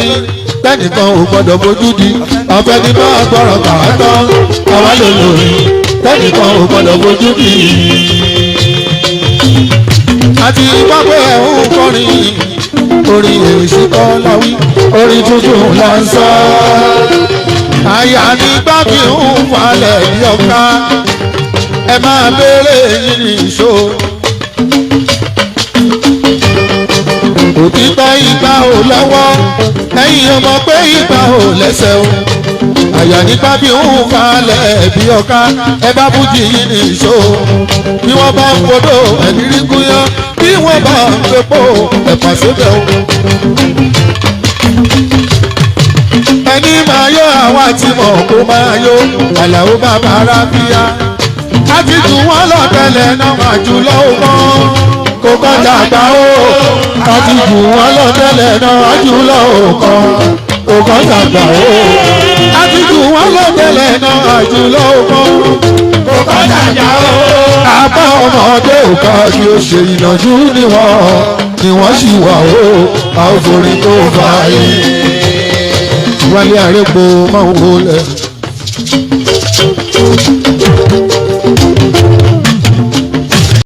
lórí tẹ́nìkan ò gbọ́dọ̀ bójú di ọ̀fẹ́ ní bá gbọ́rọ̀ kàátọ́ àwa ló lórí tẹ́nìkan ò gbọ́dọ̀ bójú di. àti pápẹ́ ẹ̀hún kọrin orin èsì kọ́ láwí orin tuntun là ń sọ. àyà ní gbági ń falẹ̀ yọká ẹ máa béèrè yín ní ìṣó. òtítọ́ ìgbà ò lọ́wọ́ ẹ̀yin ọmọ pé ìgbà ò lẹ́sẹ̀ o. àyà nípa bí òun falẹ̀ bí ọ̀ká ẹ bá bújì yín ní ìṣó. bí wọ́n bá ń fodò ẹ̀mí rí gúnyán bí wọ́n bá ń fepo ẹ̀pà sóbẹ̀ o. ẹni máa yọ àwa tí mọ̀ kó máa yọ Àlàó bàbá Rábíà. a ti jù wọ́n lọ tẹ́lẹ̀ náà máa jù lọ́wọ́ mọ́ kò kọjá àgbà o. a ti jù wọ́n lọ tẹ́lẹ̀ náà jù lọ́wọ́ kan kò kọjá àgbà o. a ti jù wọ́n lọ tẹ́lẹ̀ náà jù lọ́wọ́ kan kò kọjá àgbà o. àbá ọmọdé ò ká kí o ṣe ìnàjú ni wọ́n sì wà o. a ò forí tó fà yìí. Wálé Àrẹ́gbó máa ń wọlé.